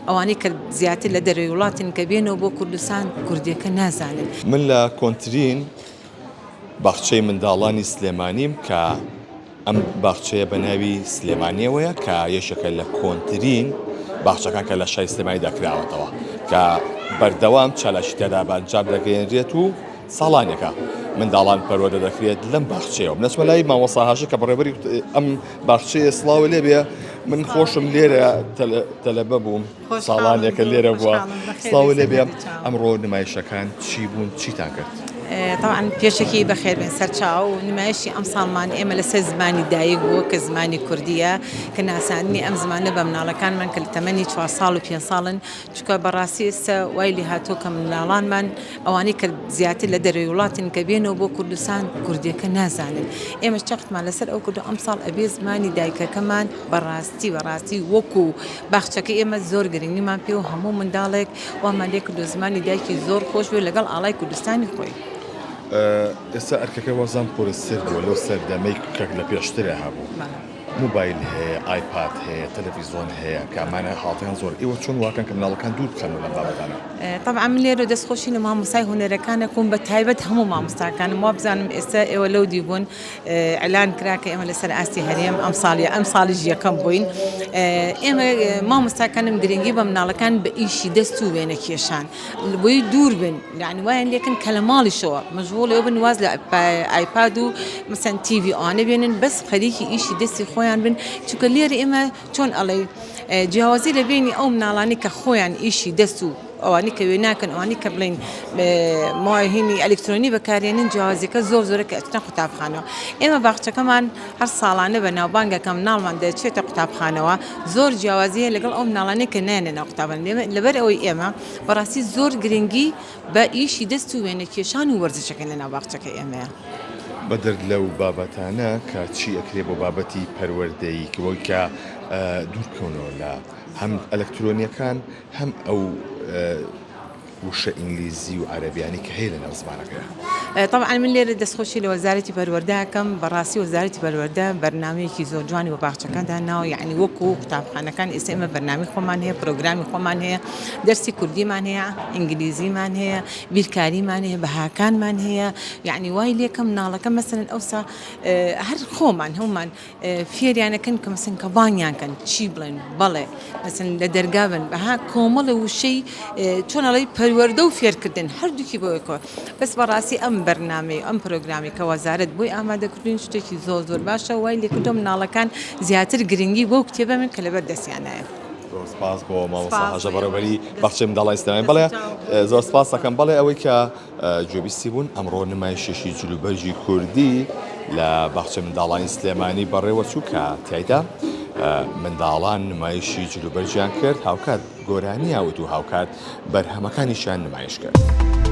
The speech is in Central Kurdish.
ئەوانەی کە زیاتر لە دەرەوەی وڵاتن کە بێنەوە بۆ کوردستان کوردیەکە نازانن. من لە کۆنترین باخچەی منداڵانی سلێمانیم کە ئەم باخچەیە بە ناوی سلێمانیەوەیە کە یەشەکە لە کۆنترین باخچەکان کە لە شای سلێمانی داکراوەتەوە کە بەردەوام چالاشی تێدا بانجاب دەگەێنرێت و ساڵانێکە منداڵان پەروەردە دەکرێت لەم باخچەیەوە. بنەچمە لای مامۆستاهاشە کە بەڕێوەبەری ئەم باخچەیە سڵاوە لێبێ من خۆشم لێرە تەلەبە بووم ساڵانێکە لێرە بووە سڵاو لێبێ ئەمڕۆ نمایشەکان چی بوون چیتان کرد؟ طبعا پێشکی بەخێر بێن سەرچاو و نمایشی ئەم ساڵمان ئێمە لەسەر زمانی دایک بووە کە زمانی کوردیە کە ناساندنی ئەم زمانە بە مناڵەکانمان کە لە تەمەنی 4 ساڵ و 5 ساڵن چونکە بەڕاستی ئێستا وای لێ هاتووە کە مناڵانمان ئەوانەی کە زیاتر لە دەرەوەی وڵاتن کە بێنەوە بۆ کوردستان کوردیەکە نازانن. ئێمە چەقتمان لەسەر ئەو کردو ئەم ساڵ ئەبێ زمانی دایکەکەمان بەڕاستی وەکو باخچەکە ئێمە زۆر گرنگیمان پێ و هەموو منداڵێک وامان لێ کردو زمانی دایکی زۆر خۆش بێ لەگەڵ ئاڵای کوردستانی خۆی. ئێستا ئەرکەکە وەزان پۆرسر بووە لەو سەردەمەی کە لە پێشترە هەبوو موبایل هەیە ئایپاد هەیە تەلەڤیزۆن هەیە کە ئەمانە هاڵتیان زۆر ئێوە چۆن واکەن کە مناڵەکان دوور بخەن لەم بابەتانە؟ طبعا من لێرە دەستخۆشی لە مامۆستای هونەرەکانە کوم بە تایبەت هەموو مامۆستاکانم وا بزانم ئێستا ئێوە لەو دیبوون ئەلان کرا کە ئێمە لەسەر ئاستی هەرێم ئەم ساڵیش یەکەم بووین. ئێمە مامۆستاکانم گرنگی بە مناڵەکان بە ئیشی دەست و وێنە کێشان بۆی دوور بن یعنی وایان لێکن کە لە ماڵیشەوە مەشغوڵ ئێوە بن واز لە ئایپاد و مەسەن تیڤی ئەوانە بێنن بەس خەریکی ئیشی دەستی خۆیان بن چونکە لێرە ئێمە چۆن ئەڵێ جیاوازی لە بینی ئەو مناڵانی کە خۆیان ئیشی دەست و ئەوانی کە وێ ناکەن ئەوانی کە بڵین ماهینی ئەلکترۆنی بەکارێنن جیاوازیەکە زۆرە کە ئەچنە قوتابخانەوە. ئێمە باخچەکەمان هەر ساڵانە بە ناوبانگەکە مناڵمان دەچێتە قوتابخانەوە زۆر جیاوازیە لەگەڵ ئەو مناڵانەی کە نایەنە قوتابخانە لەبەر ئەوەی ئێمە بەڕاستی زۆر گرنگی بە ئیشی دەست و وێنە کێشان و وەرزشەکەن لە ناوباخچەکە ئێمەیە. بەدەر لەو بابەتانە کە چی ئەکرێ بۆ بابەتی پەروەردەیی کەوەی کە دوورکەونەوە لە هەم ئەلکترۆنیەکان هەم ئەو وشە ئینگلیزی و عەرەبیانی کە هەیە لە ناو زمانەکەیە. طبعا من لێرە دەستخۆشی لە وەزارەتی پەروەردەکەم بەڕاستی وەزارەتی پەروەردە بەرنامەیەکی زۆر جوانی بۆ باخچەکاندا ناو یعنی وەکو قوتابخانەکان ئێستا ئێمە بەرنامی خۆمان هەیە پرۆگرامی خۆمان هەیە دەرسی کوردیمان هەیە ئینگلیزیمان هەیە بیرکاریمان هەیە بەهاکانمان هەیە یعنی وای لێکە مناڵەکە مەسەلەن ئەوسا هەر خۆمان هەمومان فێریانەکەن کە مەسەن کە بانیان کەن چی بڵێن بەڵێ مەسەن لە دەرگا بن بەها کۆمەڵە وشەی چۆن ئەڵێ پەروەردە و فێرکردن هەردووکی بۆیەکەوە بەس بەڕاستی ئەم بەرنامەی ئەم پرۆگرامی کە وەزارەت بۆی ئامادەکردن شتێکی زۆر باشە وای لێکردو مناڵەکان زیاتر گرنگی بۆ کتێبە من کە لەبەر دەستیانایە. سپاس بۆ مامۆستا هەژە بەڕێوەبەری باخچەی منداڵانی سلێمانی بەڵێ زۆر سپاس دەکەم بەڵێ ئەوەی کە گوێبیستی بوون ئەمڕۆ نمایشێکی جلوبەرجی کوردی لە باخچەی منداڵانی سلێمانی بەڕێوە چوو کە تیایدا منداڵان نمایشی جلوبەرجیان کرد هاوکات گۆرانی هاوت و هاوکات بەرهەمەکانیشیان نمایش کرد.